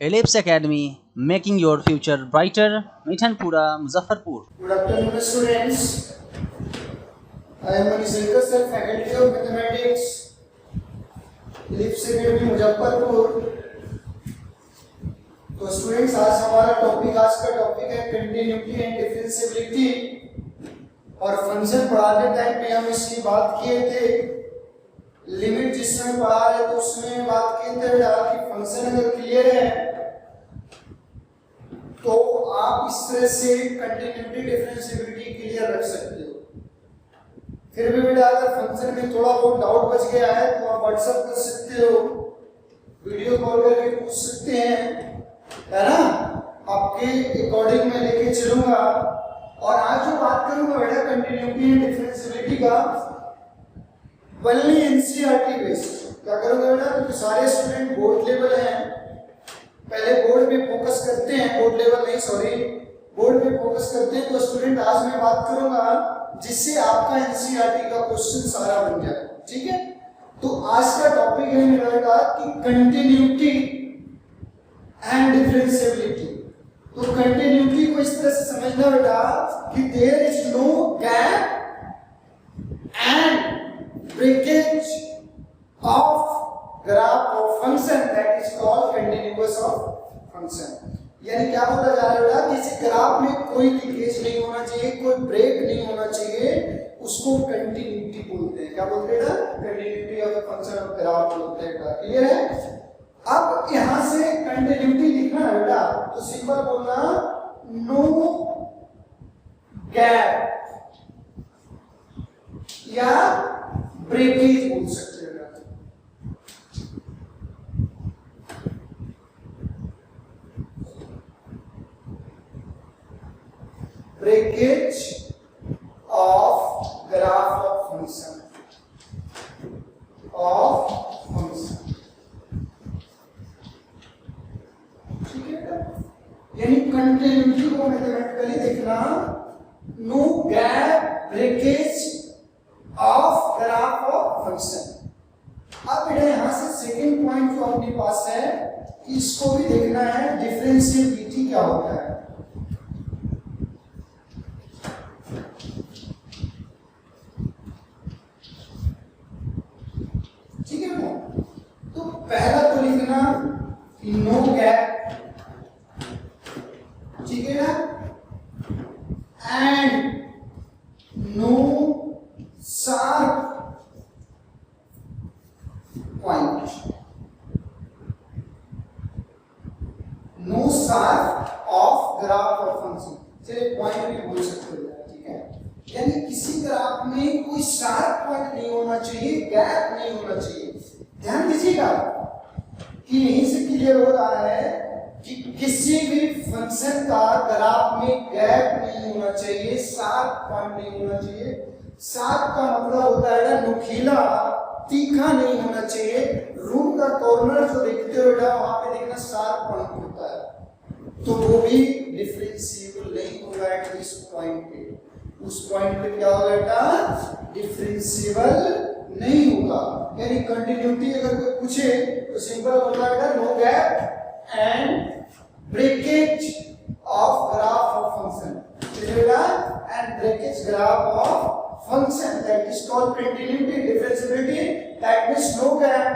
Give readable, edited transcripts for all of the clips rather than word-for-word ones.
Ellipse Academy, making your future brighter, Mithanpura, Muzaffarpur. Good afternoon, students. I am Manishankar sir, faculty of mathematics, Ellipse Academy, Muzaffarpur. तो students आज हमारा आज का topic है continuity and differentiability. और function पढ़ाने time पे हम इसकी बात किए थे. लिमिट जिसमें पढ़ा रहे तो उसमें बात किए थे कि फंक्शन अगर क्लियर है तो आप इस तरह से कंटिन्यूटी डिफरेंशियबिलिटी क्लियर रख सकते हो. फिर भी बेटा अगर फंक्शन में थोड़ा बहुत डाउट बच गया है तो आप व्हाट्सएप कर सकते हो, वीडियो कॉल करके पूछ सकते हैं, है ना. आपके अकॉर्डिंग मैं लेके चलूंगा. और आज जो बात करूंगा बेटा कंटिन्यूटी एंड डिफरेंशियबिलिटी का ओनली एनसीईआरटी बेस्ड. क्या करूंगा बेटा, क्योंकि सारे स्टूडेंट बोर्ड लेवल हैं, पहले बोर्ड पे फोकस करते हैं, बोर्ड लेवल नहीं सॉरी बोर्ड पे फोकस करते हैं. तो स्टूडेंट आज मैं बात करूंगा जिससे आपका एनसीईआरटी का क्वेश्चन सारा बन जाए. ठीक है. तो आज का टॉपिक है मेरा बेटा कि कंटिन्यूटी एंड डिफरेंशियबिलिटी. तो कंटिन्यूटी को इस तरह से समझना बेटा कि there is no gap and breakage of graph of function that is called continuous of function. यानी क्या बोला जा रहा है बेटा, किसी ग्राफ में कोई लीकेज नहीं होना चाहिए, कोई ब्रेक नहीं होना चाहिए, उसको कंटिन्यूटी बोलते हैं. क्या बोलते हैं बेटा, continuity of the function of graph बोलते हैं. क्लियर है. अब यहां से कंटिन्यूटी लिखना है बेटा तो सिंपल बोलना नो गैप या ब्रेकेज बोल सकते हैं. Breakage of graph of function ठीक है. यानी कंटिन्यूटी को मैथमेटिकली देखना no gap breakage of graph of function. अब बेटा यहां से सेकंड पॉइंट जो अपने पास है इसको भी देखना है, डिफरेंशियबिलिटी क्या होता है. ठीक है ना. तो पहला तो लिखना कि नो गैप, ठीक है ना, and no sharp point. No sharp of graph of function. चलिए पॉइंट भी बोल सकते हो. ठीक है. यानी किसी ग्राफ में कोई शार्प पॉइंट नहीं होना चाहिए, गैप नहीं होना चाहिए. ध्यान दीजिएगा कि यहीं से क्लियर हो रहा है कि किसी भी फंक्शन का ग्राफ में गैप नहीं होना चाहिए, शार्प पॉइंट नहीं होना चाहिए. शार्प का मतलब होता है नुकीला, तीखा नहीं होना चाहिए. रूम का कॉर्नर जो देखते हो बेटा वहां पे देखना शार्प पॉइंट होता है, तो वो भी डिफरेंशिएबल नहीं होगा एट दिस पॉइंट पे. उस पॉइंट पे क्या होगा बेटा, डिफरेंशिएबल नहीं होगा. यानी कंटिन्यूटी अगर कोई पूछे तो सिंपल बोलना बेटा no gap and breakage of graph of function. बेटा and breakage graph of function that is called continuity differentiability, that means no gap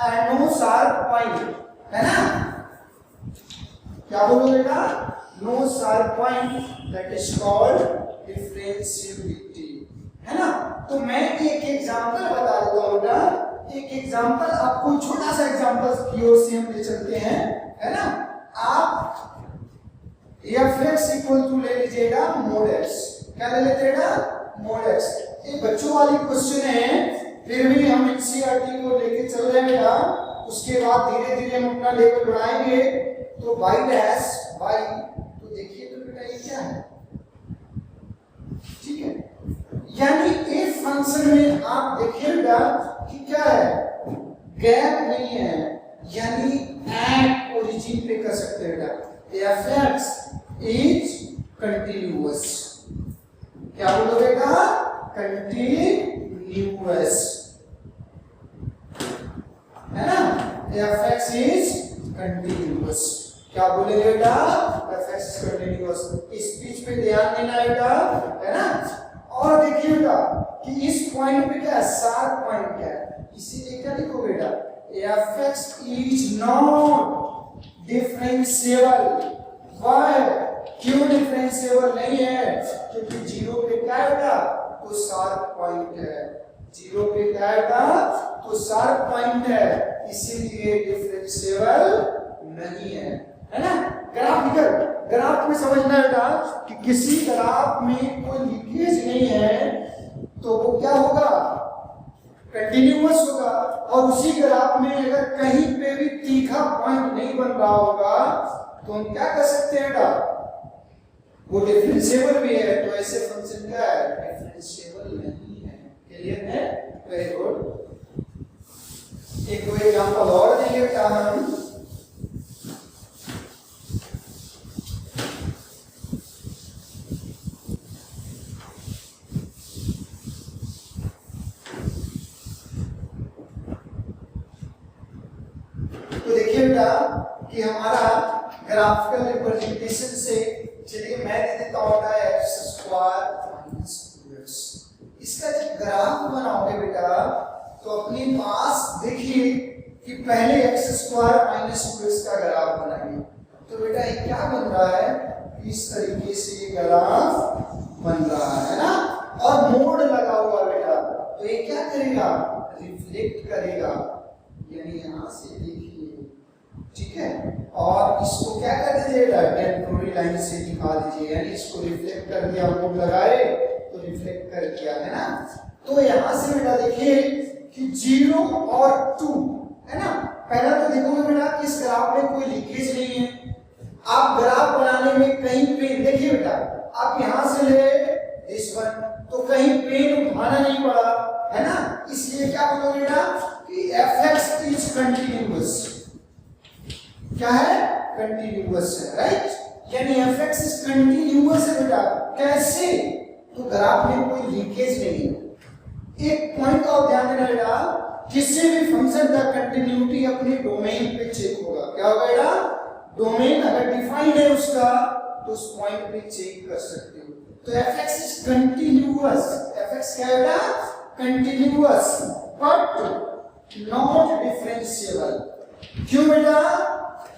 and no sharp point. है ना. क्या बोलोगे बेटा, no sharp point, that is called differentiability. है ना. तो मैं एक एग्जांपल बता देता हूँ बेटा. एक एग्जांपल आपको छोटा सा एग्जांपल की ओर से हम ले चलते हैं, है ना. आप fx इक्वल टू ले लीजिएगा मोड x. क्या ले लेते हैं मोड x. ये बच्चों वाली क्वेश्चन है, फिर भी हम एनसीईआरटी को लेके चल रहे हैं बेटा. उसके बाद धीरे धीरे हम अपना लेवल बढ़ाएंगे. तो y डैश y, तो देखिए तो बेटा ये क्या है. ठीक है. यानी इस फंक्शन में आप देखिए बेटा कि क्या है, गैप नहीं है, यानी एट ओरिजिन पे कर सकते हैं बेटा. fx is continuous. क्या बोलोगेगा, कंटिन्यूअस. है ना. fx is continuous. कंटिन्यूअस। क्या बोलेंगे बेटा? fx is continuous. इस बीच पे ध्यान देना बेटा, है ना। और देखिए बेटा कि इस पॉइंट पे क्या शार्प पॉइंट क्या है, इसीलिए क्या लिखो बेटा, fx is not differentiable. Why? क्यों डिफरेंशिएबल नहीं है? क्योंकि जीरो पे क्या है बेटा, तो शार्प पॉइंट है। जीरो पे क्या है बेटा, तो शार्प पॉइंट है, इसीलिए डिफरेंशिएबल नहीं है ना। ग्राफिकल ग्राफ में समझना है बेटा कि किसी ग्राफ में कोई लीकेज नहीं है तो वो क्या होगा, कंटिन्यूअस होगा। और उसी ग्राफ में अगर कहीं पे भी तीखा पॉइंट नहीं बन रहा होगा तो हम क्या कर सकते हैं बेटा, वो डिफरेंशिएबल भी है। तो ऐसे फंक्शन क्या है, डिफरेंशिएबल नहीं है। क्लियर है? Very good. एक दो एग्जांपल और देंगे बेटा हम। तो देखिए बेटा कि हमारा ग्राफिकल रिप्रेजेंटेशन से, चलिए मैं दे देता हूं x स्क्वायर माइनस 2x। इसका जब ग्राफ बनाओगे बेटा तो अपने पास देखिए कि पहले x स्क्वायर माइनस 2x का ग्राफ बनाइए। तो बेटा ये क्या बन रहा है, इस तरीके से ये ग्राफ बन रहा है ना, और मोड लगा हुआ बेटा। तो ये क्या करेगा, रिफ्लेक्ट करेगा, यानी यहां से देखिए, ठीक है। और इसको क्या कर दीजिएगा, टेम्पोररी लाइन से दिखा दीजिए, यानी इसको रिफ्लेक्ट कर दिया, मोड लगाए तो रिफ्लेक्ट कर दिया, है ना। तो यहां से बेटा देखिए कि 0 और 2 है ना। पहला तो देखोगे बेटा कि इस ग्राफ में कोई लीकेज नहीं है। आप ग्राफ बनाने में कहीं पे देखिए बेटा, आप यहां से ले दिस वन तो कहीं पेन उठाना नहीं पड़ा, है ना। इसलिए क्या बोलोगे बेटा कि fx इज कंटिन्यूअस। क्या है, कंटिन्यूअस है, राइट। यानी fx इज कंटिन्यूअस है बेटा। कैसे, तो ग्राफ में कोई लीकेज नहीं है। एक पॉइंट का ध्यान देना बेटा, किसी भी फंक्शन का कंटिन्यूटी अपने डोमेन पे चेक होगा। क्या होगा बेटा, डोमेन अगर डिफाइंड है उसका तो उस पॉइंट पे चेक कर सकते हो। तो fx इज कंटिन्यूअस। fx क्या है बेटा, कंटिन्यूअस बट नॉट डिफरेंशिएबल। क्यों बेटा,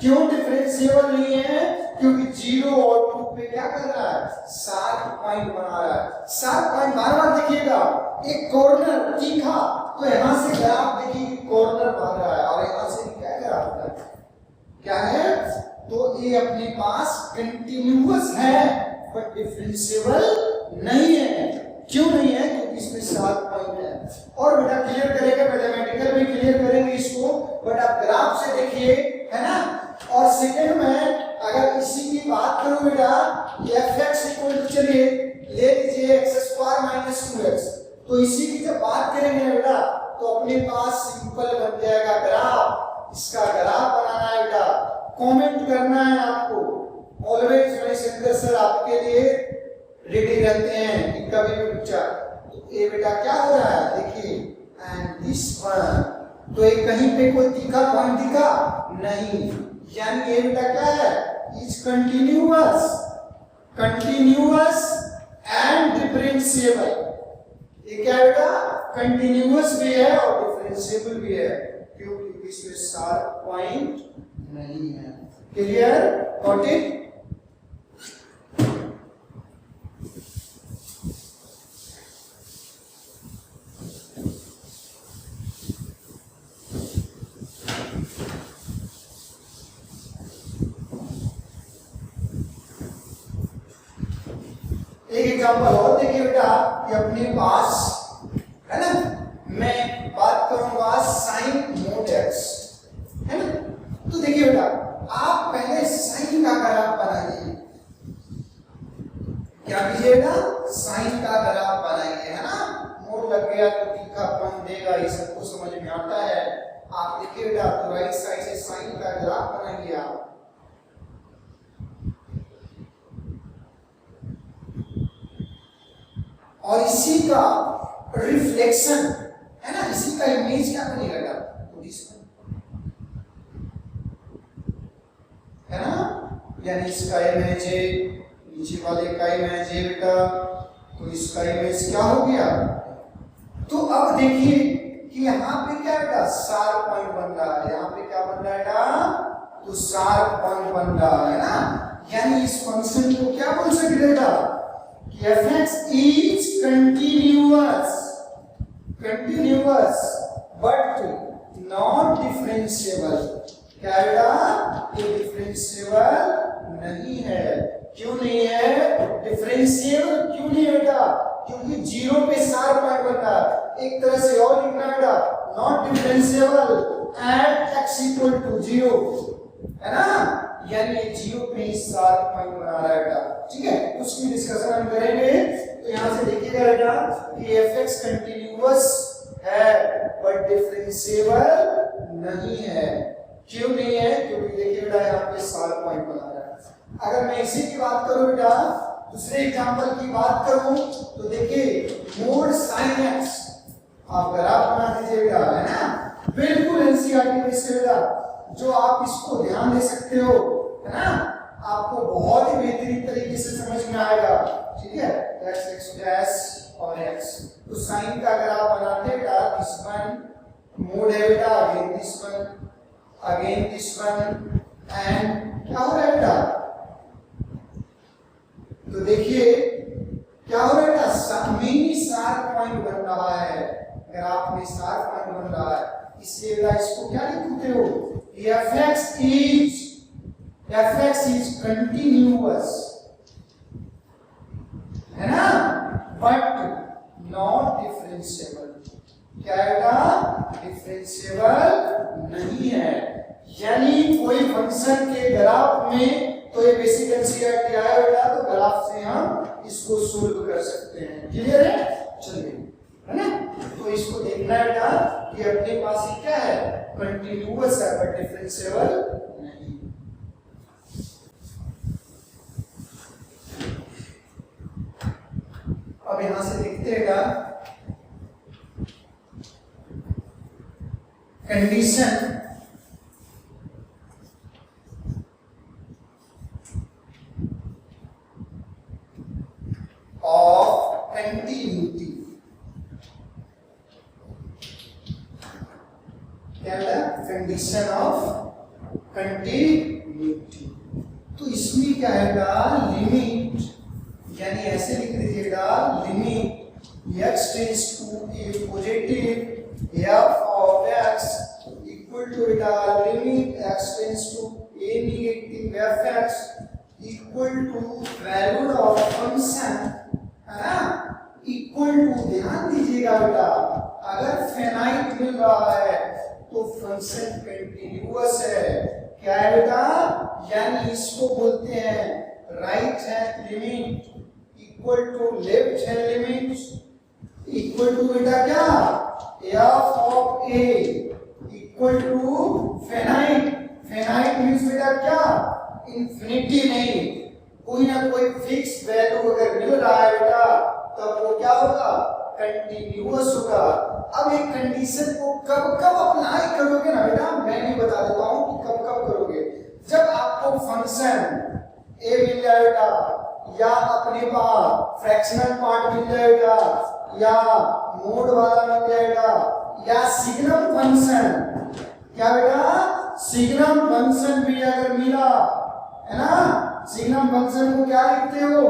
क्यों डिफरेंशिएबल नहीं है, क्योंकि 0 और 2 पे क्या कर रहा है, शार्प पॉइंट बना रहा है। शार्प पॉइंट बार बार देखिएगा, एक कॉर्नर तीखा, तो यहां से ग्राफ देखिए कॉर्नर बन रहा है, और यहां से भी क्या ग्राफ है, क्या है, तो ये अपने पास कंटिन्यूअस है बट डिफरेंशिएबल नहीं है। क्यों नहीं है, क्योंकि इसमें शार्प पॉइंट है। और बेटा क्लियर करेंगे, मैथमेटिकल में क्लियर करेंगे इसको, बट आप ग्राफ से देखिए, है ना। और सेकंड में अगर इसी की बात करूं बेटा, fx इक्वल चलिए ले लीजिए x स्क्वायर माइनस 2x, तो इसी की जब बात करेंगे बेटा तो अपने पास सिंपल बन जाएगा ग्राफ। इसका ग्राफ बनाना है बेटा, कमेंट करना है आपको। ऑलवेज मणिशंकर सर आपके लिए रेडी रहते हैं कि कभी भी पूछा तो ये बेटा क्या हो रहा है, देखिए एंड दिस वन, तो ये कहीं पे कोई तीखा पॉइंट दिखा नहीं, यानी ये बेटा क्या है, is continuous, continuous and differentiable. ये क्या बेटा, कंटिन्यूअस भी है और डिफरेंशिएबल भी है, क्योंकि इसमें शार्प पॉइंट नहीं है। Clear, got it. एक एग्जांपल और देखिए बेटा कि अपने पास है ना, मैं बात करूंगा साइन मोड x, है ना। तो देखिए बेटा आप पहले साइन का ग्राफ बनाइए। क्या कीजिएगा, साइन का ग्राफ बनाइए, है ना। मोड लग गया तो तीखापन देगा, ये सबको समझ में आता है। आप देखिए बेटा तो राइट साइड से साइन का ग्राफ बनाइए आप। और इसी का रिफ्लेक्शन, है ना, इसी का इमेज क्या बनेगा, तो यानी इसका इमेज है, नीचे वाले का इमेज है बेटा, तो इसका इमेज क्या हो गया। तो अब देखिए कि यहाँ पे क्या बेटा शार्प पॉइंट बन रहा है, यहाँ पे क्या बन रहा है बेटा, तो शार्प पॉइंट बन रहा है ना। यानी इस फंक्शन को क्या बोल सकते बेटा कि fx is continuous but not differentiable। क्या बेटा ये डिफरेंशिएबल नहीं है। क्यों नहीं है डिफरेंशिएबल, क्यों नहीं बेटा, क्योंकि जीरो पे शार्प पॉइंट बन रहा है। एक तरह से और लिखना बेटा not differentiable at x equal to 0, है ना, यानी ये जीरो पे ही शार्प पॉइंट बना रहा है बेटा। ठीक है, उसकी डिस्कशन हम करेंगे। तो यहां से देखिएगा बेटा कि fx कंटीन्यूअस है बट डिफरेंशिएबल नहीं है। क्यों नहीं है, क्योंकि देखिए बेटा यहाँ पे शार्प पॉइंट बना रहा है। अगर मैं इसी की बात करूं बेटा, दूसरे एग्जांपल की बात करूं तो देखिए मोड sin x, आप ग्राफ बना दीजिए बेटा, है ना, बिल्कुल एनसीईआरटी में से बेटा, जो आप इसको ध्यान दे सकते हो, है ना, आपको बहुत ही बेहतरीन तरीके से समझ में आएगा। ठीक है, x x डैश और x, तो साइन का ग्राफ बनाते बेटा दिस वन मोड है बेटा, अगेन दिस वन एंड क्या हो रहा है बेटा, तो देखिए क्या हो रहा है बेटा मिनी शार्प पॉइंट बन रहा है, ग्राफ में शार्प पॉइंट बन रहा है। इसलिए बेटा इसको क्या लिखते हो, fx is continuous, है ना, बट नॉट डिफरेंशिएबल। क्या बेटा डिफरेंशिएबल नहीं है। यानी कोई फंक्शन के ग्राफ में, तो ये बेसिक एनसीईआरटी आया बेटा, तो ग्राफ से हम इसको सोल्व कर सकते हैं। क्लियर है, चलिए, है ना, तो इसको देखना है बेटा कि अपने पास ये क्या है, कंटीन्यूअस है बट डिफरेंशिएबल नहीं। अब यहां से देखते हैं कंडीशन ऑफ कंटिन्यूटी। क्या है कंडीशन ऑफ कंटिन्यूटी, तो इसमें क्या है लिमिट, यानी ऐसे लिख दीजिएगा limit x tends to a positive f of x equal to limit x tends to a negative fx equal to value of function, है ना, इक्वल टू, ध्यान दीजिएगा बेटा, अगर फिनाइट मिल रहा है तो फंक्शन कंटीन्यूअस है। क्या है बेटा, यानी इसको बोलते हैं right hand limit equal to left hand limit equal to बेटा क्या f of a equal to finite. Finite means बेटा क्या, इंफिनिटी नहीं, कोई ना कोई फिक्स वैल्यू अगर मिल रहा है बेटा तब वो क्या होगा, कंटीन्यूअस होगा। अब एक कंडीशन को कब कब अप्लाई करोगे ना बेटा, मैं भी बता देता हूं कि कब कब करोगे। जब आपको फंक्शन a मिल जाएगा, या अपने पास फ्रैक्शनल पार्ट मिल जाएगा, या मोड वाला मिल जाएगा, या सिग्नम फंक्शन, क्या बेटा सिग्नम फंक्शन भी अगर मिला, है ना, सिग्नम फंक्शन को क्या लिखते हो,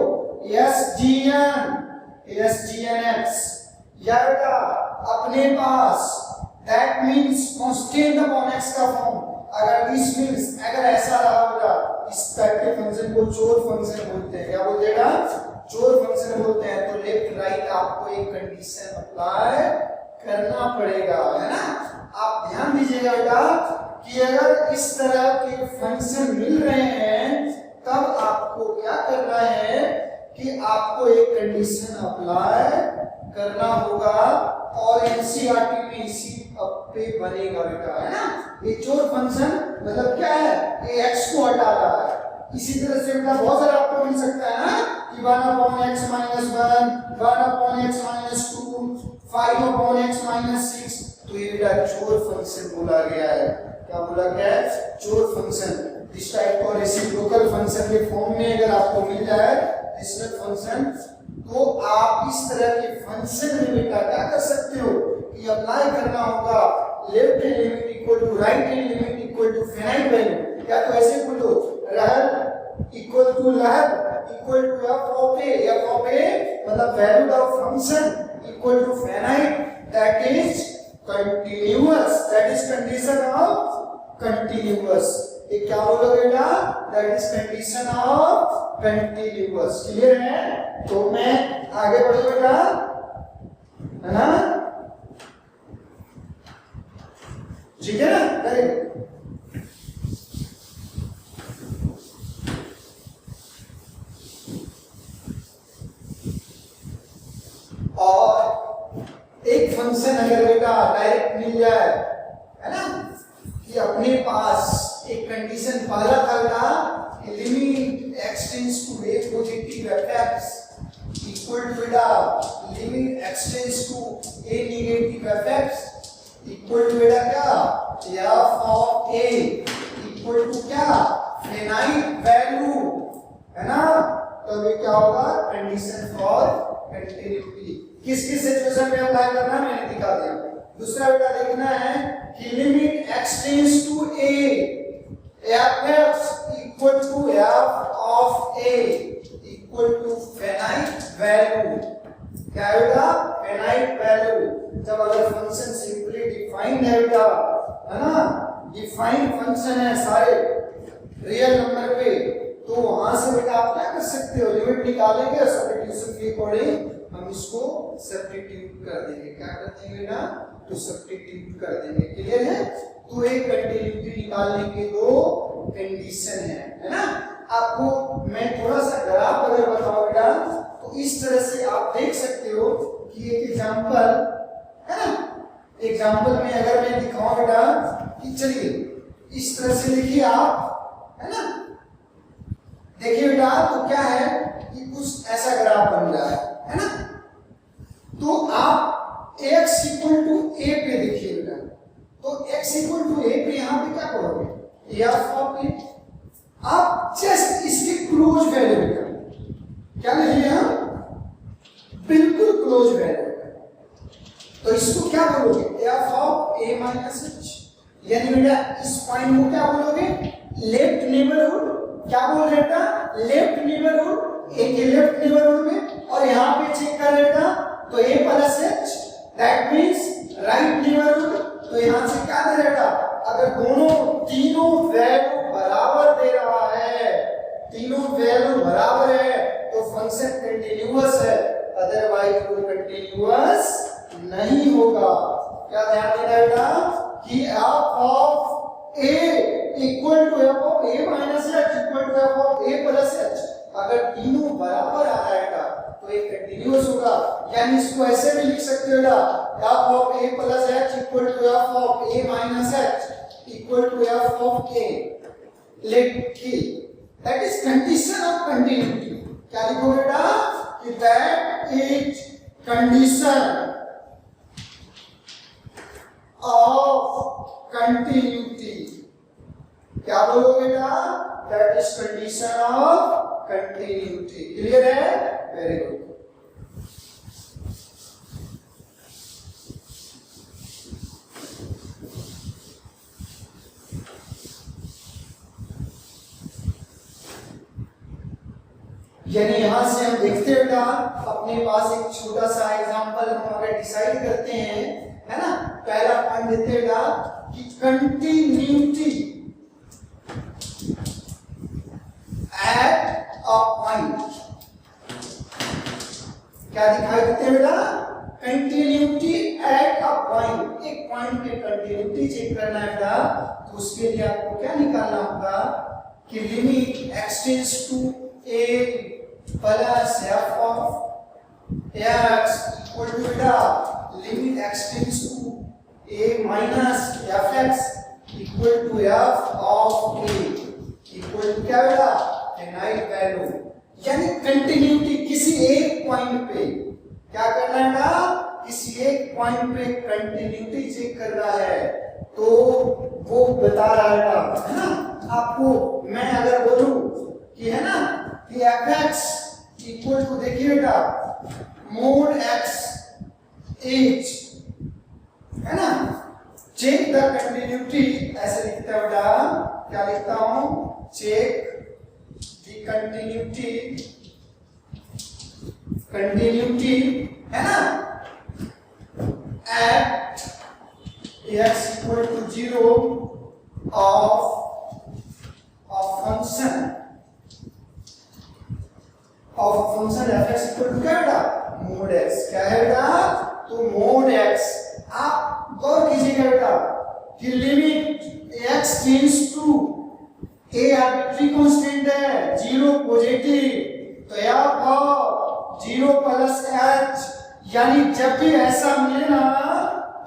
SGNX, या बेटा अपने पास that means constant upon x का फॉर्म, अगर this means अगर ऐसा रहा बेटा, इस टाइप के फंक्शन को चोर फंक्शन बोलते हैं। क्या बोलते हैं बेटा, चोर फंक्शन बोलते हैं। तो लेफ्ट राइट आपको एक कंडीशन अप्लाई करना पड़ेगा, है ना। आप ध्यान दीजिएगा बेटा कि अगर इस तरह के फंक्शन मिल रहे हैं तब आपको क्या करना है कि आपको एक कंडीशन अप्लाई करना होगा, और एनसीईआरटी में इसी पे बनेगा बेटा, है ना। ये चोर फंक्शन मतलब क्या है, ये x को हटा रहा है। इसी तरह से बेटा बहुत सारा आपको मिल सकता है ना कि 1/x - 1 1/x - 2 5/x - 6, तो ये बेटा चोर फंक्शन बोला गया है। क्या बोला गया है, चोर फंक्शन। दिस टाइप का रेसिप्रोकल फंक्शन फंक्शन के फॉर्म में अगर आपको मिल जाए डिस्क्रिट फंक्शन, तो आप इस तरह के फंक्शन में बेटा क्या कर सकते हो कि अप्लाई करना होगा left hand limit equal to right hand limit equal to finite value, या तो ऐसे बोलो रहल इक्वल टू लहर equal to f of a मतलब value of function equal to finite, that is continuous, that is condition of continuous. ये क्या बोलोगे बेटा, that is condition of continuous. Clear है? तो मैं आगे बढ़ूं बेटा, है ना? ठीक है ना? Very good. और एक फंक्शन अगर बेटा डायरेक्ट मिल जाए, है ना, कि अपने पास एक कंडीशन पहला था बेटा limit x tends to a positive f x equal to बेटा limit x tends to a negative f x equal to बेटा क्या f of a equal to क्या फाइनाइट वैल्यू, है ना? तो ये क्या होगा कंडीशन फॉर कंटीन्यूटी। किस किस सिचुएशन में अप्लाई करना है मैंने दिखा दिया। दूसरा बेटा देखना है कि limit x tends to a fx equal to f of a equal to finite value, क्या बेटा finite value। जब अगर फंक्शन सिंपली डिफाइंड है बेटा, है ना, डिफाइंड फंक्शन है सारे रियल नंबर पे, तो वहां से बेटा आप क्या कर सकते हो, लिमिट निकालेंगे और सब्स्टिट्यूशन के अकॉर्डिंग हम इसको सब्स्टिट्यूट कर देंगे। क्या कर देंगे बेटा, तो सब्स्टिट्यूट कर देंगे। क्लियर है? तो एक कंटीन्यूटी निकालने के दो कंडीशन है ना? आपको मैं थोड़ा सा ग्राफ अगर बताऊं बेटा, तो इस तरह से आप देख सकते हो कि एक एग्जांपल है ना, एग्जांपल में अगर मैं दिखाऊं बेटा कि चलिए इस तरह से देखिए आप, है ना, देखिए बेटा तो क्या है कि कुछ ऐसा ग्राफ बन रहा है ना? तो आप x इक्वल टू a पे देखिए बेटा, तो x इक्वल टू a पे यहाँ पे क्या करोगे f ऑफ a, आप जस्ट इसके क्लोज वैल्यू निकालो। क्या लिखिए हम, बिल्कुल क्लोज वैल्यू, तो इसको क्या बोलोगे f of a minus h, यानी बेटा इस पॉइंट को क्या बोलोगे लेफ्ट नेबरहुड। क्या बोल रहे बेटा, लेफ्ट नेबरहुड, एक लेफ्ट नेबरहुड में, और यहाँ पे चेक कर रहे बेटा तो a plus h, that means right neighbourhood. तो यहाँ से क्या दे रहा, अगर दोनों तीनों वैल्यू बराबर दे रहा है, तीनों वैल्यू बराबर है तो फंक्शन कंटीन्यूअस है, अदरवाइज वो कंटीन्यूअस नहीं होगा। क्या ध्यान देना बेटा कि f of a equal to f of a minus h equal to f of a plus h, अगर तीनों बराबर आ रहा है तो ये कंटीन्यूअस होगा। यानी इसको ऐसे भी लिख सकते हो बेटा f of a plus h equal to f of a minus h equal to f of a। लिखिए that is condition of continuity. क्या लिखो बेटा कि that is condition of continuity. क्या बोलोगे बेटा, that is condition of continuity. Clear है? Very good. यानी यहां से हम देखते हैं बेटा अपने पास एक छोटा सा एग्जांपल हम अगर डिसाइड करते हैं, है ना, पहला पॉइंट देते हैं बेटा कि कंटीन्यूटी एट अ पॉइंट। क्या दिखाई देते हैं बेटा, कंटीन्यूटी एट अ पॉइंट। एक पॉइंट पे कंटीन्यूटी चेक करना है बेटा, तो उसके लिए आपको क्या निकालना होगा कि limit x tends to a plus f of x equal to बेटा limit x tends to a minus fx equal to f of a equal to क्या बेटा फाइनाइट वैल्यू। यानी कंटीन्यूटी किसी एक पॉइंट पे क्या करना है बेटा, किसी एक पॉइंट पे कंटीन्यूटी चेक कर रहा है, तो वो बता रहा है ना आपको। मैं अगर बोलूं कि एफ एक्स इक्वल टू, देखिए बेटा, मोड एक्स एच, है ना। चेक द कंटिन्यूटी, ऐसे लिखता है बेटा, क्या लिखता हूं, चेक द कंटिन्यूटी, है ना, eight x equal to 0 of function fx equal to क्या बेटा, मोड x, क्या है बेटा, तो मोड x। आप गौर कीजिएगा बेटा कि limit x tends to a arbitrary constant है, 0 पॉजिटिव, तो यह भाव 0 प्लस h, यानी जब भी ऐसा मिले ना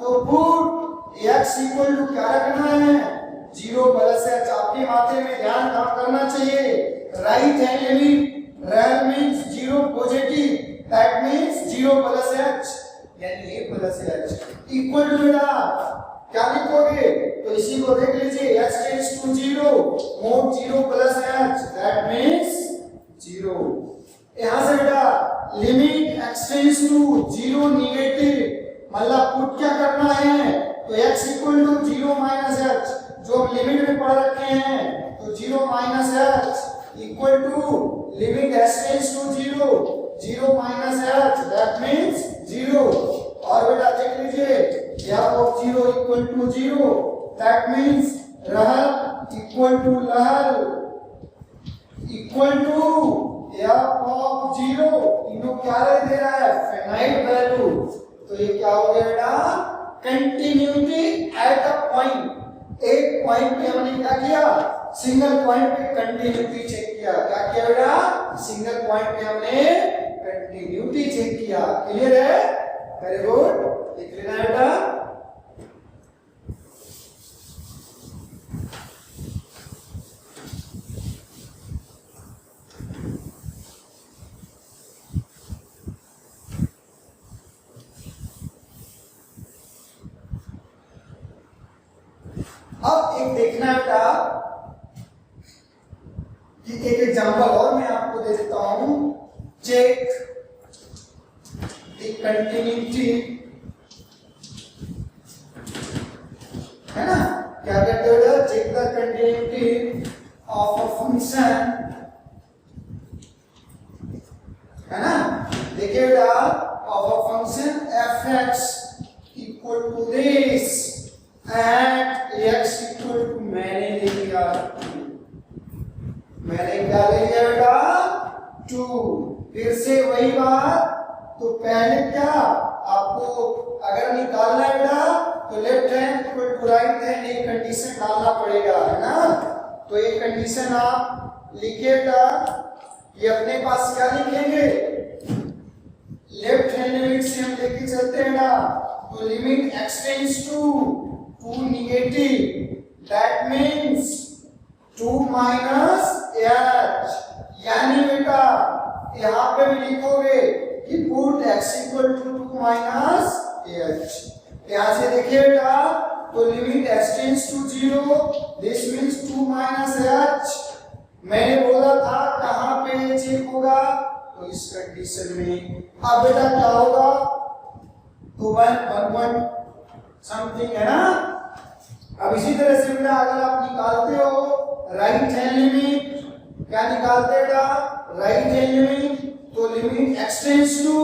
तो पुट x इक्वल टू क्या रखना है, 0 प्लस h। आपके माथे में ध्यान काम करना चाहिए, राइट हैंड लिमिट रेल means 0 positive, that means 0 plus h, यानी a plus h equal to बेटा क्या लिखोगे, तो इसी को देख लीजिए, h tends to 0, mod 0 plus h, that means 0। यहां से बेटा limit x tends to 0 negative, मतलब पुट क्या करना है, तो x equal to 0 minus h, जो हम लिमिट में पढ़ रखे हैं, तो 0 minus h equal to limit h tends to 0, 0 minus h, that means 0। और बेटा देख लीजिए, f of 0 equal to 0, that means रहल इक्वल टू लहल इक्वल टू f ऑफ 0, तीनों क्या दे रहा है, फाइनाइट वैल्यू। तो ये क्या हो गया बेटा, कंटिन्यूटी एट अ पॉइंट, एक पॉइंट पे हमने क्या किया, सिंगल पॉइंट पे कंटिन्यूटी चेक किया। क्या किया बेटा, सिंगल पॉइंट पे हमने कंटिन्यूटी चेक किया। क्लियर है, वेरी गुड, लिख लेना बेटा। अब एक देखना बेटा कि एक एग्जांपल और मैं आपको दे देता हूं, चेक द कंटिन्यूटी, है ना, क्या कहते हो बेटा, check the continuity of a function, है ना। देखिए बेटा, of a function fx equal to this at x equal to, मैंने ले लिया, मैंने क्या ले लिया बेटा, 2। फिर से वही बात, तो पहले क्या आपको अगर निकालना है बेटा, तो left hand equal to right hand, एक कंडीशन डालना पड़ेगा, है ना। तो एक कंडीशन आप लिखिए बेटा, ये अपने पास क्या लिखेंगे, लेफ्ट हैंड लिमिट से हम लेके चलते हैं ना, तो limit x tends to 2 negative, that means 2 minus h, यानी बेटा यहां पे भी लिखोगे कि put x equal to 2 minus h। यहां से देखिए बेटा, तो limit x tends to 0, this means 2 minus h। मैंने बोला था कहां पे चेक होगा, तो इस कंडीशन में। अब बेटा क्या होगा, तो 1 समथिंग, है ना। अब इसी तरह से बेटा अगर आप निकालते हो राइट हैंड लिमिट, क्या निकालते बेटा, राइट हैंड लिमिट, तो limit x tends to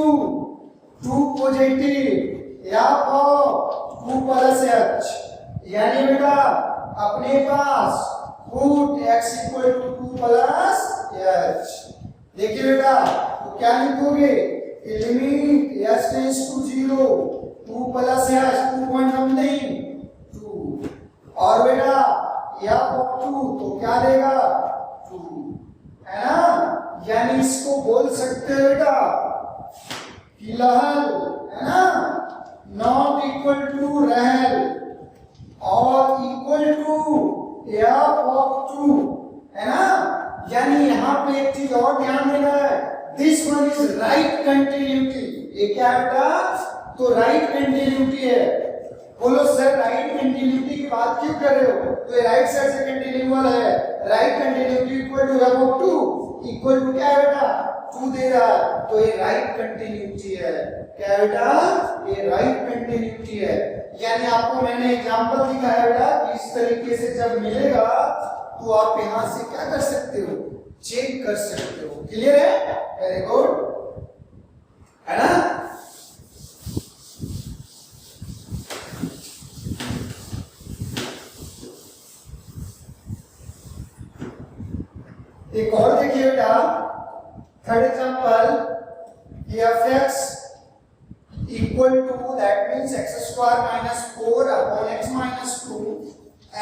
2 positive या 2 प्लस h, यानी बेटा अपने पास put x equal to 2 plus h। देखिए बेटा, तो क्या लिखोगे, limit h tends to 0, 2 plus h, 2 point something 2, और बेटा या 2, तो क्या देगा 2, है ना। यानी इसको बोल सकते हैं बेटा कि लहल, है ना, नॉट इक्वल टू रहल, और इक्वल टू f ऑफ 2, है ना। यानी यहां पे एक चीज और ध्यान देना है, this one is right continuity. ये क्या बेटा, तो राइट कंटिन्यूटी है, बोलो सर राइट कंटिन्यूटी की बात क्यों कर रहे हो? तो ये राइट साइड से कंटिन्यूअल है, right continuity equal to f of 2 equal to क्या है बेटा 2 दे रहा है, तो ये राइट कंटिन्यूटी है। क्या है बेटा? ये राइट कंटिन्यूटी है। यानी आपको मैंने एग्जांपल दिखाया बेटा कि इस तरीके से जब मिलेगा तो आप यहां से क्या कर सकते हो, चेक कर सकते हो। क्लियर है? वेरी गुड, है ना? एक और देखिए बेटा, third example, fx equal to that means x square minus 4 upon x minus 2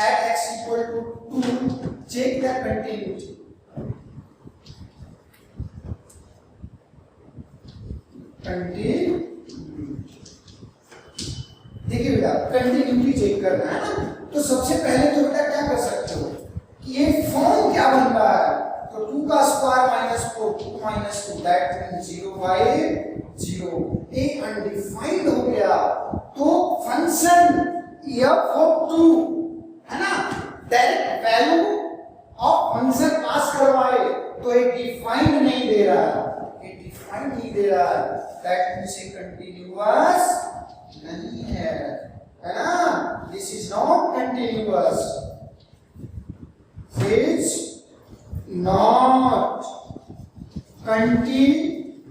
at x equal to 2, check the continuity. देखिए बेटा कंटिन्यूटी चेक करना है ना, तो सबसे पहले तो बेटा क्या कर सकते हो कि ये फॉर्म क्या बन रहा है, तो 2 का square minus 4 2 minus 2 that means 0 by 0, एक अनडिफाइंड हो गया। तो फंक्शन f ऑफ 2 है ना, डायरेक्ट वैल्यू ऑफ फंक्शन पास करवाए तो ये डिफाइंड नहीं दे रहा है, ये डिफाइंड नहीं दे रहा है, दैट मींस ये कंटीन्यूअस नहीं है ना, this is not continuous, is not continuous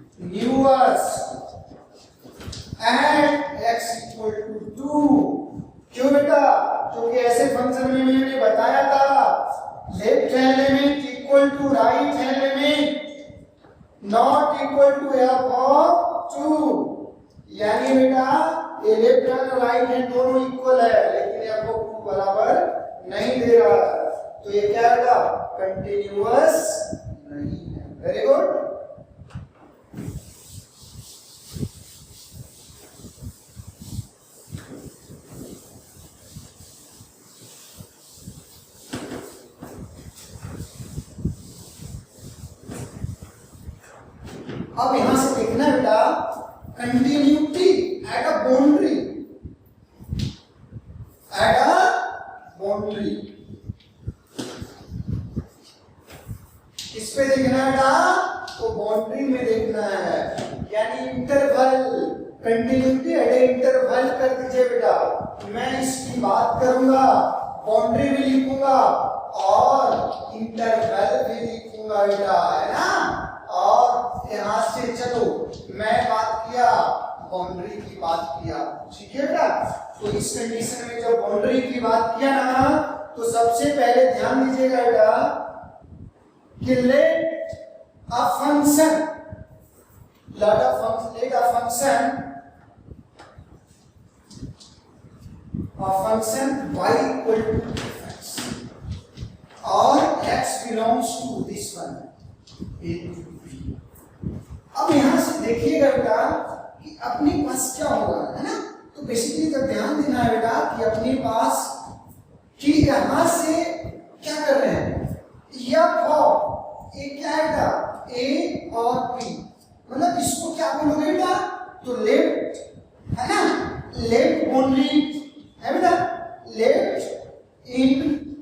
at x equal to 2। क्यों बेटा? क्योंकि ऐसे फंक्शन में मैंने बताया था left hand limit equal to right hand limit not equal to f of 2, यानी बेटा ये लेफ्ट हैंड और राइट हैंड दोनों इक्वल है लेकिन f ऑफ 2 बराबर नहीं दे रहा है, तो ये क्या होगा? कंटीन्यूअस नहीं है। वेरी गुड, अब यहां से देखना है बेटा continuity at a boundary, at a boundary किस पे देखना है बेटा? तो बाउंड्री में देखना है, यानी interval, continuity at A interval कर दीजिए बेटा। मैं इसकी बात करूंगा, बाउंड्री भी लिखूंगा और इंटरवल भी लिखूंगा बेटा, है ना। और यहां से चलो मैं बात किया बाउंड्री की बात किया, ठीक है बेटा। तो इस कंडीशन में जब बाउंड्री की बात किया ना, तो सबसे पहले ध्यान दीजिएगा बेटा कि let a function y equal to x और x belongs to this one a to b। अब यहां से देखिएगा बेटा कि अपने पास क्या होगा, है ना। तो बेसिकली तो ध्यान देना है बेटा कि अपने पास कि यहां से क्या कर रहे हैं, f ऑफ a क्या है बेटा, a और b, मतलब इसको क्या बोलोगे बेटा, तो लेफ्ट, है ना, लेफ्ट बाउंड्री है बेटा, लेफ्ट इन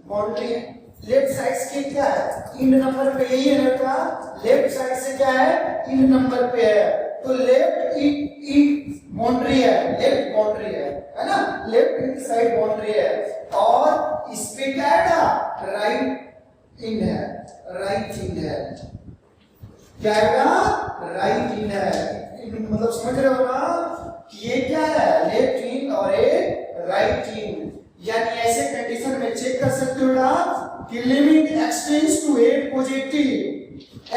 बाउंड्री है, लेफ्ट साइड से क्या है, इंड नंबर पे यही है बेटा, लेफ्ट साइड से क्या है, इंड नंबर पे है, तो लेफ्ट इन बाउंड्री है, लेफ्ट बाउंड्री है ना, लेफ्ट इन साइड बाउंड्री है, और इस पे क्या है, राइट इन है, राइट इन है, क्या है, राइट इन है, मतलब समझ रहे हो ना कि ये क्या है, लेफ्ट इन और ये राइट इन। यानी ऐसे कंडीशन में चेक कर सकते हो ना कि limit x tends to a positive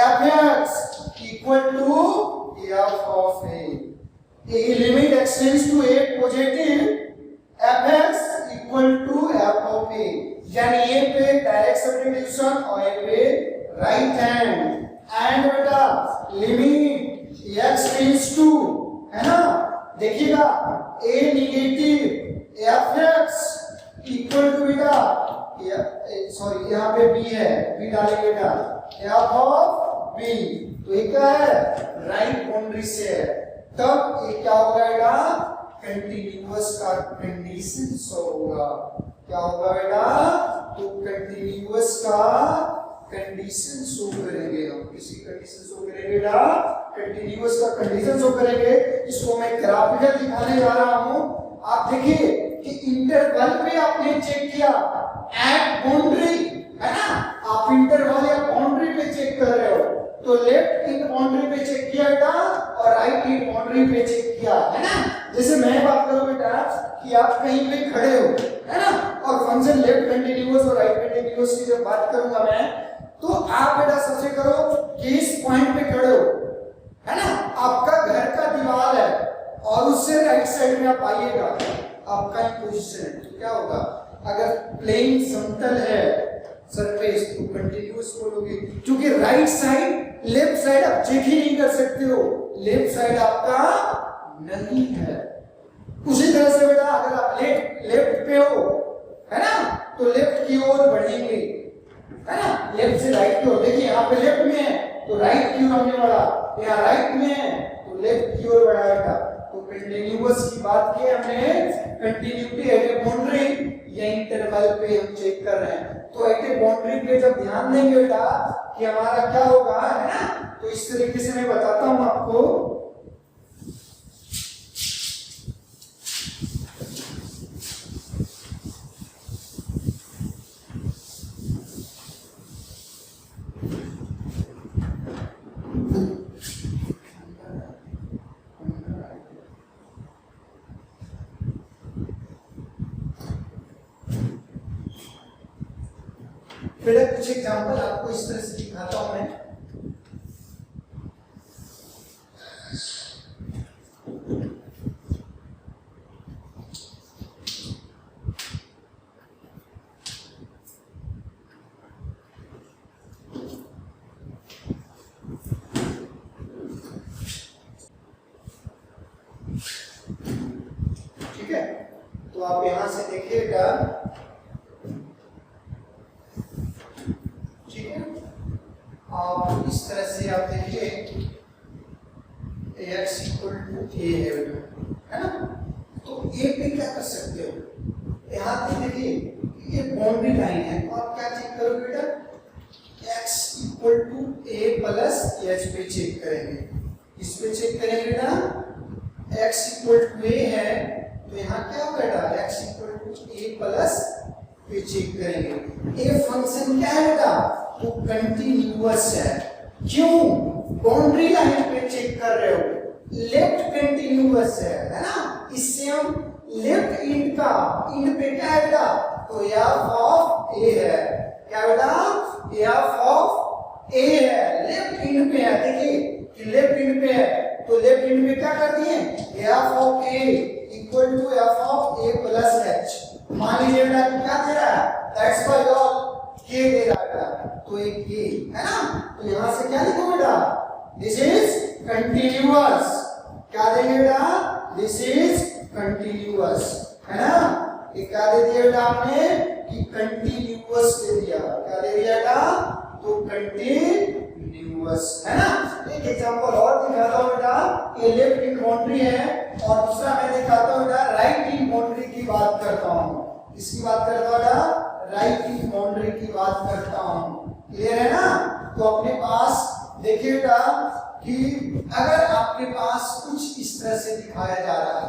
fx equal to f of a, ये limit x tends to a positive fx equal to f of a, यानी ए पे डायरेक्ट सब्स्टिट्यूशन और ए पे राइट हैंड, एंड बेटा लिमिट x टेंड्स टू, है ना, देखिएगा a negative fx equal to बेटा, सॉरी यहाँ पे b है, b डालेंगे बेटा f ऑफ b, तो ये क्या है, राइट बाउंड्री से है, तब ये क्या होगा बेटा, कंटिन्यूअस का कंडीशन शो होगा। क्या होगा बेटा? तो कंटिन्यूअस का कंडीशन शो करेंगे हम। किसी कंडीशन शो करेंगे बेटा? कंटिन्यूअस का कंडीशन शो करेंगे। इसको मैं ग्राफिकल दिखाने जा रहा हूं। आप देखिए कि इंटरवल पे आपने चेक किया एट बाउंड्री, है ना? आप इंटरवल या बाउंड्री पे चेक कर रहे हो, तो लेफ्ट इन बाउंड्री पे चेक किया बेटा और राइट इन बाउंड्री पे चेक किया, है ना? जैसे मैं बात करूं बेटा कि आप कहीं पे खड़े हो, है ना, और फंक्शन लेफ्ट कंटीन्यूअस और राइट कंटीन्यूअस की जब बात करूंगा मैं, तो आप बेटा सबसे करो कि इस पॉइंट पे खड़े हो, है ना? आपका घर का दीवार है और उससे राइट साइड में आप आइएगा, आपका पोजीशन है, तो क्या होगा? अगर प्लेन समतल है सरफेस तो कंटीन्यूअस बोलोगे, क्योंकि राइट साइड लेफ्ट साइड आप चेक ही नहीं कर सकते हो, लेफ्ट साइड आपका नहीं है। उसी तरह से बेटा अगर आप लेफ्ट पे हो, है ना, तो लेफ्ट की ओर बढ़ेंगे, है ना, लेफ्ट से राइट की ओर। देखिए यहाँ पे लेफ्ट में है तो राइट की ओर हमने बढ़ा, यहाँ राइट में है तो लेफ्ट की ओर बढ़ा बेटा। तो कंटीन्यूअस की बात की हमने, कंटिन्यूटी एट ए बाउंड्री या इंटरवल पे हम चेक कर रहे हैं। तो एट ए बाउंड्री पे जब ध्यान देंगे बेटा कि हमारा क्या होगा, है ना, तो इस तरीके से मैं बताता हूं आपको। बेटा कुछ एग्जांपल आपको इस तरह से दिखाता हूं मैं। ठीक है, तो आप यहां से देखिएगा, आप इस तरह से आप देखिए x इक्वल टू a है ना, तो a पे क्या कर सकते हो, यहाँ पे देखिए ये बाउंड्री लाइन है, तो आप क्या चेक करोगे बेटा? x equal to a plus h पे चेक करेंगे। इस पे चेक करेंगे बेटा, x इक्वल टू a है तो यहाँ क्या होगा बेटा? x equal to a plus पे चेक करेंगे। a फंक्शन क्या है बेटा? तो कंटीन्यूअस है। क्यों? बाउंड्री लाइन पे चेक कर रहे हो, लेफ्ट कंटीन्यूअस है ना? इससे हम लेफ्ट इंड का, इंड पे क्या है बेटा? तो f ऑफ a है। क्या बेटा? f ऑफ a है, लेफ्ट इंड पे है। देखिए कि लेफ्ट इंड पे है तो लेफ्ट इंड पे क्या कर दिए? f of a equal to f of a plus h। मान लीजिए बेटा क्या दे रहा है? दैट्स व्हाई ऑल k दे रहा है, तो एक k है ना, तो यहां से क्या लिखो बेटा? This is continuous. क्या देंगे बेटा? दिस इज कंटीन्यूअस, है ना? ये क्या दे दिया बेटा आपने? कि कंटीन्यूअस दे दिया। क्या दे दिया बेटा? तो कंटीन्यूअस, है ना? एक एग्जांपल और दिखाता हूं बेटा, ये लेफ्ट इन बाउंड्री है और दूसरा मैं दिखाता हूं बेटा राइट इन बाउंड्री की बात करता हूं। इसकी बात करता हूं बेटा, राइट इन बाउंड्री की बात करता हूं। क्लियर है ना? तो अपने पास देखिए बेटा कि अगर आपके पास कुछ इस तरह से दिखाया जा रहा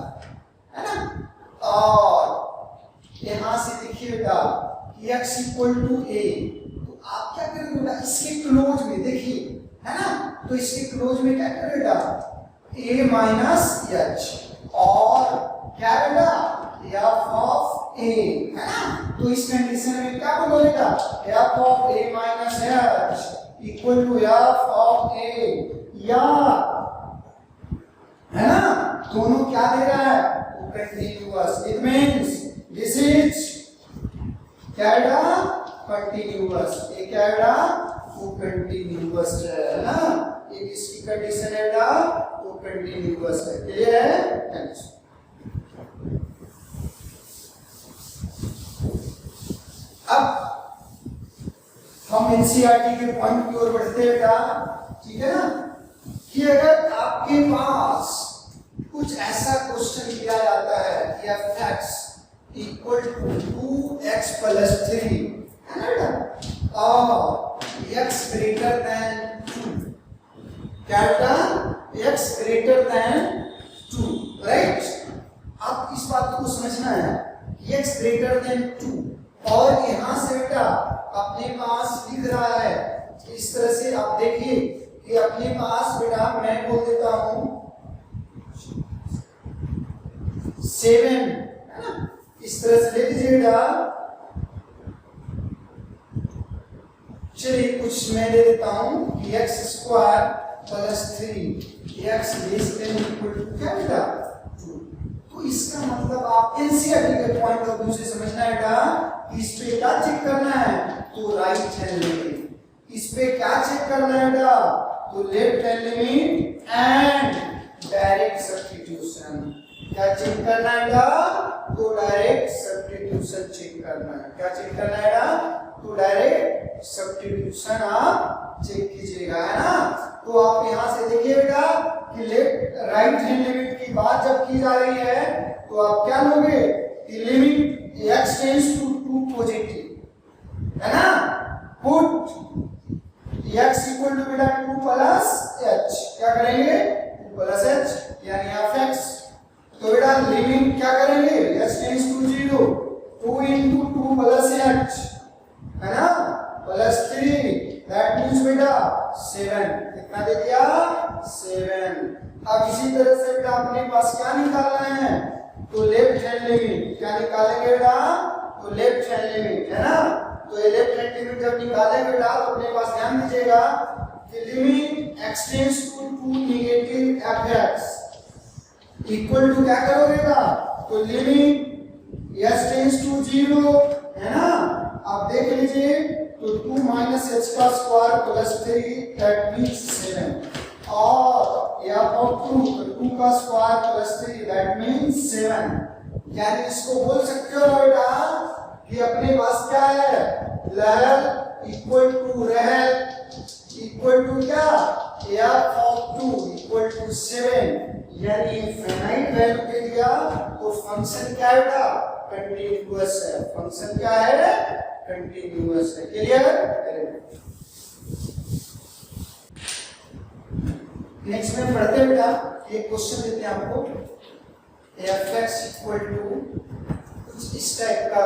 है ना, और यहां से देखिए बेटा कि x इक्वल टू a, तो आप क्या करेंगे बेटा? इसके क्लोज में देखिए, है ना, तो इसके क्लोज में क्या करें बेटा? a माइनस h, और क्या बेटा? f ऑफ a, है ना, तो इस कंडीशन में क्या बोलेगा? f of a minus h equal to f of a, या, है ना, दोनों क्या दे रहा है? Continuous. It means this is क्या बेटा? कंटीन्यूअस। ये क्या बेटा? वो कंटीन्यूअस है ना, ये किसकी कंडीशन है बेटा? वो कंटीन्यूअस है। क्लियर है? अब हम एनसीईआरटी के पॉइंट की ओर बढ़ते हैं बेटा, ठीक है ना, कि अगर आपके पास कुछ ऐसा क्वेश्चन किया जाता है कि fx equal to 2x plus 3 है ना बेटा, और x ग्रेटर देन 2, क्या बेटा, x ग्रेटर देन 2, राइट। आप इस बात को समझना है कि x ग्रेटर देन 2, और यहां से बेटा अपने पास लिख रहा है इस तरह से, आप देखिए कि अपने पास बेटा मैं बोल देता हूं 7, है ना, इस तरह से ले लीजिए बेटा। चलिए कुछ मैं दे देता हूं कि x square plus 3 x less than equal to क्या बेटा 2। तो इसका मतलब आप एनसीईआरटी के पॉइंट ऑफ व्यू से समझना है बेटा, इस पे क्या चेक करना है, तो राइट हैंड लिमिट, इस पे क्या चेक करना है बेटा, तो left hand limit and direct substitution. क्या चेक करना है बेटा, तो डायरेक्ट सब्स्टिट्यूशन चेक करना है। क्या चेक करना है बेटा, तो डायरेक्ट सब्स्टिट्यूशन आप चेक कीजिएगा, है ना। तो आप यहां से देखिए बेटा कि लेफ्ट राइट हैंड लिमिट की बात जब की जा रही है तो आप क्या लोगे कि limit x tends to 2 positive, है ना, पुट x इक्वल टू बेटा 2 प्लस h, क्या करेंगे 2 प्लस h यानी fx। तो बेटा लिमिट क्या करेंगे, x tends to 0, 2 into 2 plus h, है ना, प्लस 3, दैट मींस बेटा 7, कितना दे दिया 7। अब इसी तरह से बेटा अपने पास क्या निकालना है, तो लेफ्ट हैंड लिमिट, क्या निकालेंगे बेटा, तो लेफ्ट हैंड लिमिट, है ना। तो ये लेफ्ट हैंड लिमिट जब निकालेंगे बेटा तो अपने पास ध्यान दीजिएगा कि limit x tends to 2 negative fx equal to क्या करोगे बेटा, तो लिमिट s टेंड्स टू 0, है ना। आप देख लीजिए तो 2 माइनस h का स्क्वायर प्लस 3, दैट मींस 7, और f ऑफ 2, तो 2 का स्क्वायर प्लस 3, दैट मींस 7। यानी इसको बोल सकते हो बेटा कि अपने पास क्या है, लहर इक्वल टू रहल इक्वल टू क्या, f ऑफ 2 इक्वल टू 7, यानी इनफाइनाइट वैल्यू दे दिया तो फंक्शन क्या है बेटा, कंटीन्यूअस है। फंक्शन क्या है, कंटीन्यूअस है। क्लियर। नेक्स्ट में पढ़ते हैं बेटा, एक क्वेश्चन देते हैं आपको, fx इक्वल टू कुछ इस टाइप का,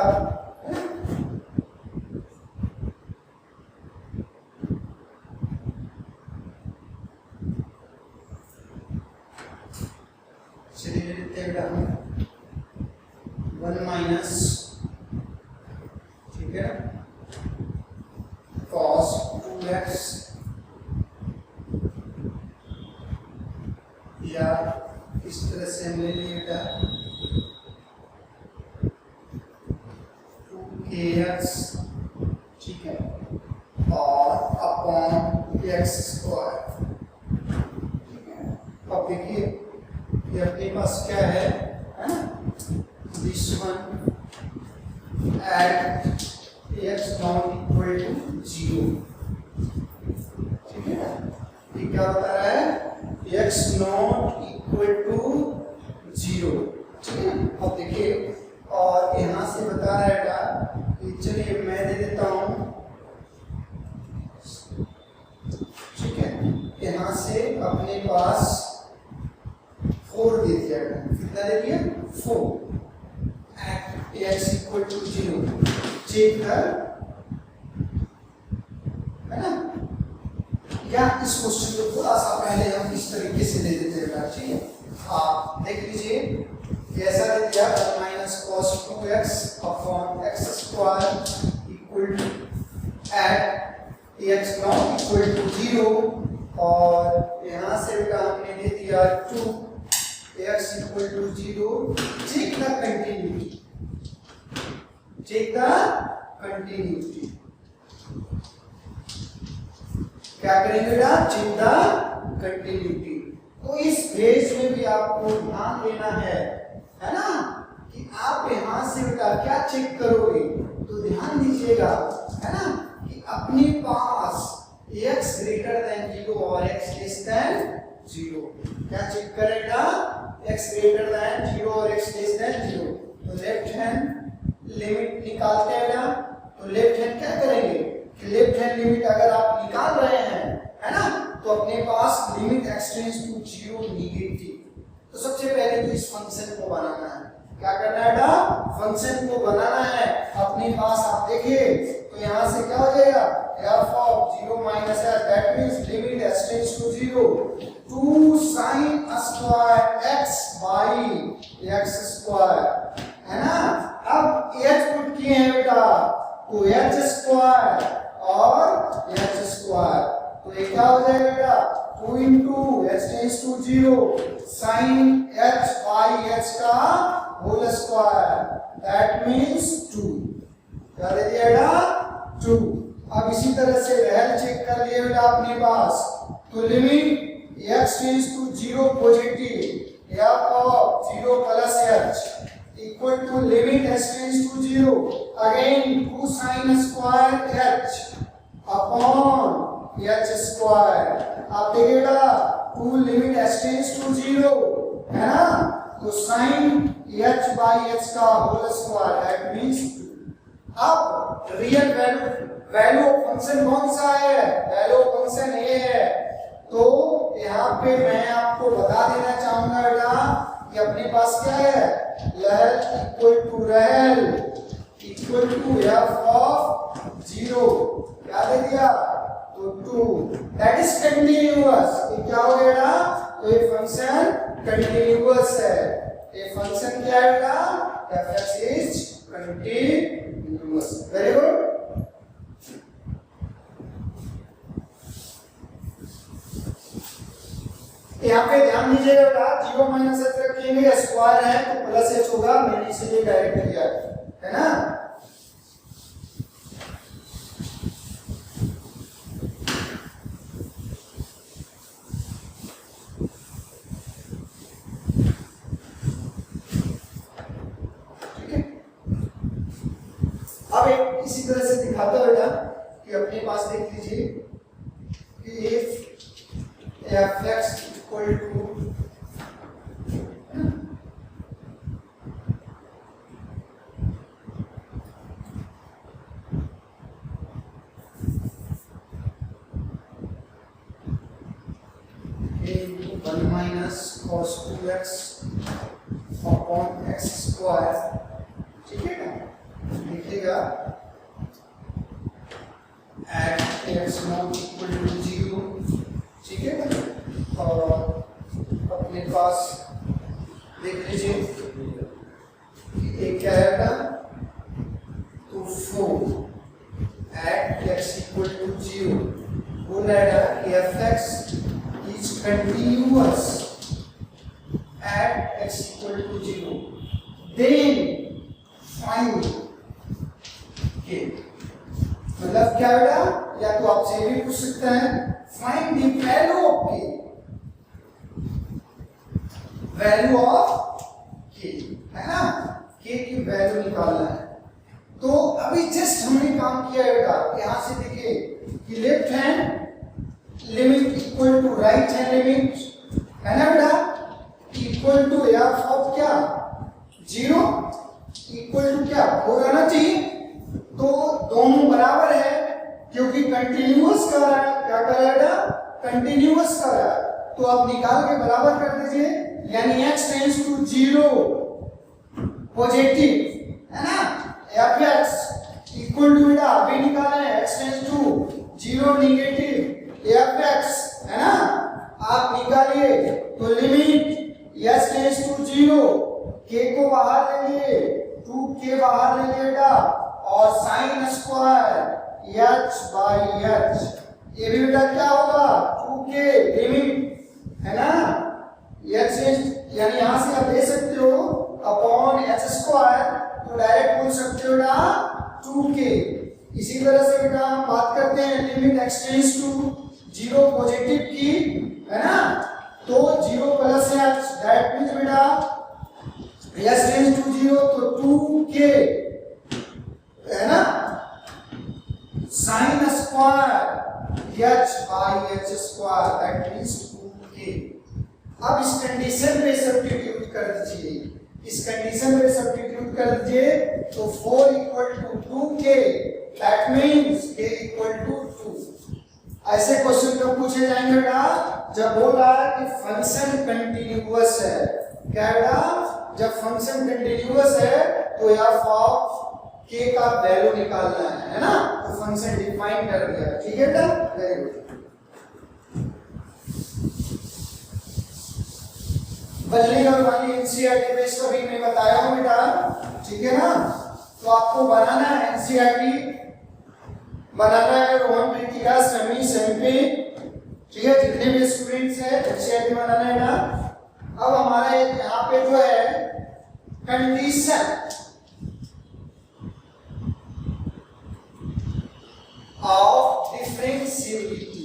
चलिए लेते हैं बेटा 1 माइनस, ठीक है, cos 2x, या इस तरह से हम ले लिए बेटा 2kx, ठीक है, और अपॉन x स्क्वायर, ठीक है। अब देखिए ये अपने पास क्या है ना, this one at x not equal to 0, ठीक है। ये क्या बता रहा है, x नॉट इक्वल टू 0, ठीक है। अब देखिए और यहां से बता रहा है बेटा कि चलिए मैं दे देता हूं, ठीक है, यहां से अपने पास 4 दे दिया, कितना दे दिया 4 at x equal to 0, check कर, है ना। या इस क्वेश्चन को थोड़ा सा पहले हम इस तरीके से ले देते हैं, ठीक है। आप देख लीजिए कैसा दे दिया, 1 minus cos 2x upon x square equal to at x not equal to 0, और यहां से बेटा हमने दे दिया 2 x equal to 0, check the continuity, check the continuity. क्या करेंगे बेटा, चेक द कंटिन्यूटी। तो इस फेज में भी आपको ध्यान देना है ना, कि आप यहां से बेटा क्या चेक करोगे, तो ध्यान दीजिएगा, है ना, कि अपने पास x ग्रेटर देन 0 और x लेस देन 0, क्या चेक करेगा, x ग्रेटर देन 0 और x लेस देन 0। तो लेफ्ट हैंड लिमिट निकालते हैं ना, तो लेफ्ट हैंड क्या करेंगे कि लेफ्ट हैंड लिमिट अगर आप निकाल रहे हैं, है ना, तो अपने पास लिमिट एक्सटेंड्स टू 0 नेगेटिव। तो सबसे पहले तो इस फंक्शन को बनाना है, क्या करना है ना, फंक्शन को बनाना है। अपने पास आप देखिए तो यहाँ से क्या हो जाएगा, f of 0 minus f, that means limit extends to 0 2 sin square x by x square, है ना। अब h पुट किए हैं बेटा, तो h स्क्वायर और h स्क्वायर, तो ये क्या हो जाएगा बेटा 2 into h tends to 0 sin h by h का होल स्क्वायर, that means 2। क्या दे दिया बेटा 2। अब इसी तरह से वैल्यू चेक कर लिए बेटा अपने पास, तो limit x tends to 0 positive f of 0 plus h equal to limit h tends to 0 again 2 sin square h upon h square। आप देखिएगा 2 लिमिट h tends to 0, है ना, तो sin h by h का होल स्क्वायर, दैट मींस। अब real value of function कौन सा है, वैल्यू ऑफ फंक्शन a है। तो यहाँ पे मैं आपको बता देना चाहूंगा बेटा कि अपने पास क्या है, लहर इक्वल टू रेल इक्वल टू f of 0, क्या दे दिया, तो 2, दैट इज कंटीन्यूअस। ये क्या हो गया बेटा, तो ये फंक्शन कंटीन्यूअस है। ये फंक्शन क्या है बेटा, f(x) is continuous. Very good. यहाँ पे ध्यान दीजिएगा बेटा, 0 माइनस h रखेंगे, स्क्वायर है तो प्लस h होगा, मैंने इसीलिए डायरेक्ट किया है ना। अब एक इसी तरह से दिखाता हूं बेटा कि अपने पास देख लीजिए कि if f(x) equal to a 1 minus cos 2x upon x square, ठीक है ना, लिखिएगा at x not equal to 0, ठीक है ना। और अपने पास देख लीजिए कि एक क्या है ना, तो 4 at x equal to 0 बोल रहा है कि f(x) is continuous at x equal to 0, then find k। मतलब क्या बेटा, या तो आपसे भी पूछ सकते हैं find the value of k, value of k, है ना, k की वैल्यू निकालना है। तो अभी जस्ट हमने काम किया है बेटा, यहां से देखिए कि left hand limit equal to right hand limit, है ना बेटा, इक्वल टू f ऑफ क्या 0 इक्वल टू क्या 4 आना चाहिए। तो दोनों बराबर है क्योंकि कंटीन्यूअस कर रहा है, क्या कर रहा है बेटा, कंटीन्यूअस कर रहा है। तो आप निकाल के बराबर कर दीजिए, यानी x टेंड्स टू 0 पॉजिटिव, है ना, f(x) इक्वल टू बेटा अभी निकाला है x tends to 0 negative f(x), है ना, आप निकालिए तो limit s tends to 0, k को बाहर ले लिए, 2k बाहर ले लिए बेटा, और sin square h by h, ये भी बेटा क्या होगा 2k लिमिट, है ना, h यानी यहां से आप दे सकते हो अपॉन h स्क्वायर, तो डायरेक्ट बोल सकते हो बेटा 2k। इसी तरह से बेटा हम बात करते हैं limit x tends to 0 positive की, है ना, तो 0 प्लस h, दैट मींस बेटा s टेंड्स टू 0 तो 2k, है ना, sin square h by h square, that means 2k। अब इस कंडीशन पे सब्स्टिट्यूट कर दीजिए, इस कंडीशन पे सब्स्टिट्यूट कर दीजिए तो 4 equal to 2k, that means k equal to 2। ऐसे क्वेश्चन कब पूछे जाएंगे बेटा? जब बोला कि फंक्शन कंटीन्यूअस है। क्या बेटा? जब फंक्शन कंटीन्यूअस है तो f ऑफ k का वैल्यू निकालना है ना? तो फंक्शन डिफाइन कर दिया, ठीक है बेटा? Very good. बल्ली और वाली एनसीईआरटी पे इसको भी मैं बताया हूं बेटा, ठीक है ना? तो आपको बनाना है एनसीईआरटी, बनाना है रोहन, प्रीतिका, समी, सैम्पी, ठीक है, जितने भी स्टूडेंट्स हैं एनसीईआरटी बनाना है ना। अब हमारे यहाँ पे जो है कंडीशन ऑफ डिफरेंशिएबिलिटी,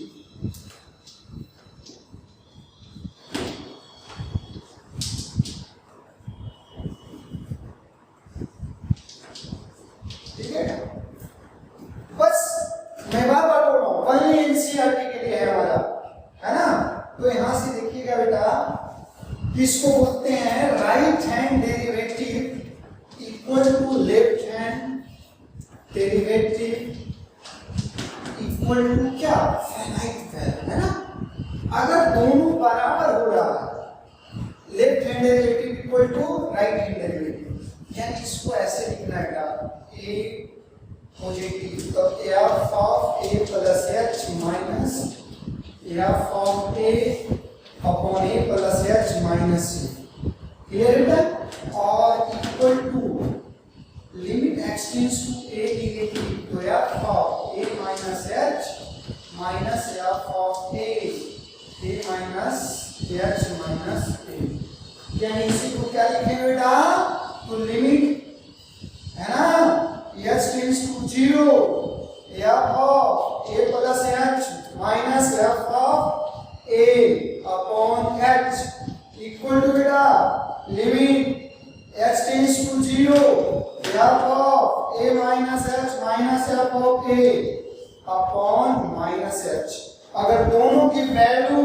ठीक है? बस मैं बार बार बोल रहा हूं, वही एनसीईआरटी के लिए है हमारा, है ना? तो यहां से देखिएगा बेटा, किसको बोलते हैं? Right hand derivative equal to left hand derivative equal to क्या? फाइनाइट वैल्यू, है ना? अगर दोनों बराबर हो रहा है, left hand derivative equal to right hand derivative, यानी इसको ऐसे लिखना है बेटा, a पॉजिटिव, तो f of a plus h minus f of a upon a plus h minus c, clear बेटा? और equal to limit x tends to a negative, तो f of a minus h minus f of a minus h minus a, यानी इसी को क्या लिखेंगे बेटा? तो लिमिट, है ना, h tends to 0, f of a plus h minus f of a upon h equal to बेटा limit h tends to 0, f of a minus h minus f of a upon minus h। अगर दोनों की value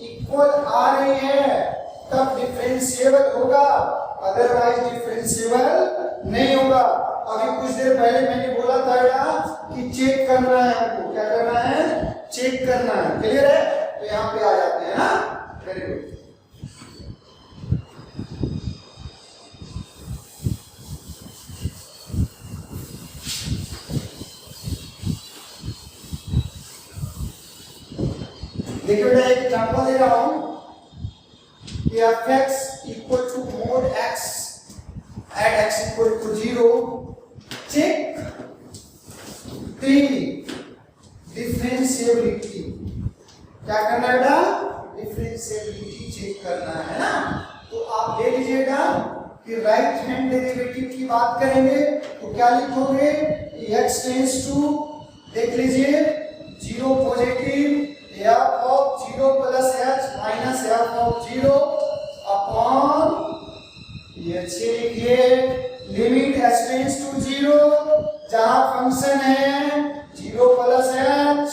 equal आ रही है तब differentiable होगा, otherwise differentiable नहीं होगा। अभी कुछ देर पहले मैंने बोला था बेटा कि चेक करना है हमको, क्या करना है? चेक करना है, क्लियर है? तो यहाँ पे आ जाते हैं ना, वेरी गुड। देखिए बेटा, एक एग्जांपल दे रहा हूं कि f(x) equal to mod x at x equal to 0, check the differentiability. क्या करना है बेटा? डिफरेंशिएबिलिटी चेक करना है ना। तो आप ले लीजिएगा कि राइट हैंड डेरिवेटिव की बात करेंगे तो क्या लिखोगे? x टेंड्स टू, देख लीजिए, 0 positive, f of 0 plus h minus f of 0 upon, ये अच्छे लिखिए, लिमिट h टेंड्स टू 0, जहां फंक्शन है 0 प्लस h,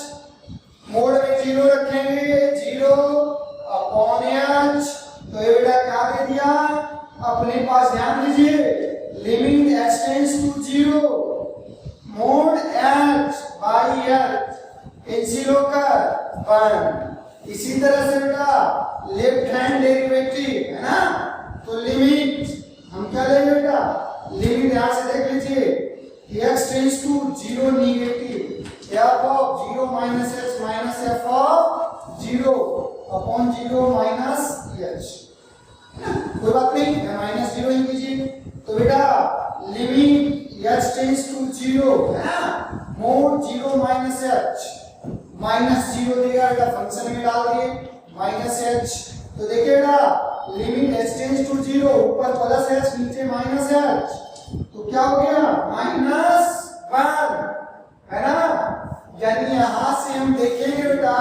मोड में 0 रखेंगे, 0 अपॉन h। तो ये बेटा क्या दे दिया? अपने पास ध्यान दीजिए, limit h tends to 0, mod h by h, cancel होकर 1। इसी तरह से बेटा लेफ्ट हैंड डेरिवेटिव, है ना? तो लिमिट हम क्या लेंगे बेटा? लिमिट यहां से देख लीजिए, x tends to 0 negative, f of 0 minus h minus f of 0 upon 0 minus h, कोई बात नहीं, माइनस 0 ही कीजिए। तो बेटा लिमिट h टेंड्स टू 0, है ना, मोड 0 माइनस h, माइनस 0 देगा बेटा, फंक्शन में डाल दिए माइनस h। तो देखिए बेटा लिमिट h टेंड्स टू 0, ऊपर प्लस h नीचे माइनस h, तो क्या हो गया? -1, है ना? यानी यहां से हम देखेंगे बेटा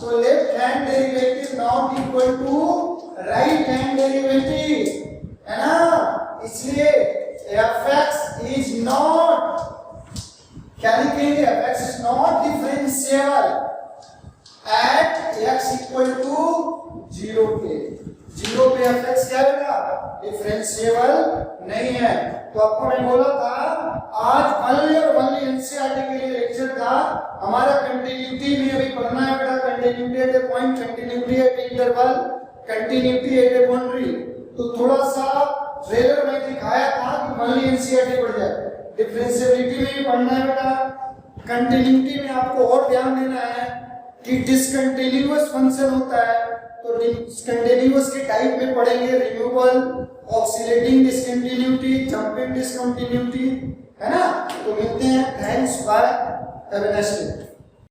तो left hand derivative not equal to right hand derivative, है ना? इसलिए f(x) इज नॉट, क्या लिखेंगे? f(x) is not differentiable at x equal to 0 के। डिफरेंशिएबल नहीं है। तो आपको मैं बोला था आज ओनली और ओनली एनसीईआरटी के लिए लेक्चर था। हमारा कंटिन्यूटी में अभी पढ़ना है बेटा, continuity at A point, continuity at interval, continuity at A boundary. तो थोड़ा सा ट्रेलर में दिखाया था कि ओनली एनसीईआरटी पढ़ जाए। डिफरेंशिएबिलिटी में भी पढ़ना है बेटा। कंटिन्यूटी में आपको और ध्यान देना है कि डिसकंटिन्यूअस फंक्शन होता है, तो डिसकंटिन्यूअस के टाइप में पढ़ेंगे, removal, oscillating discontinuity, jumping discontinuity, है ना। तो मिलते हैं, thanks, bye, have a nice day.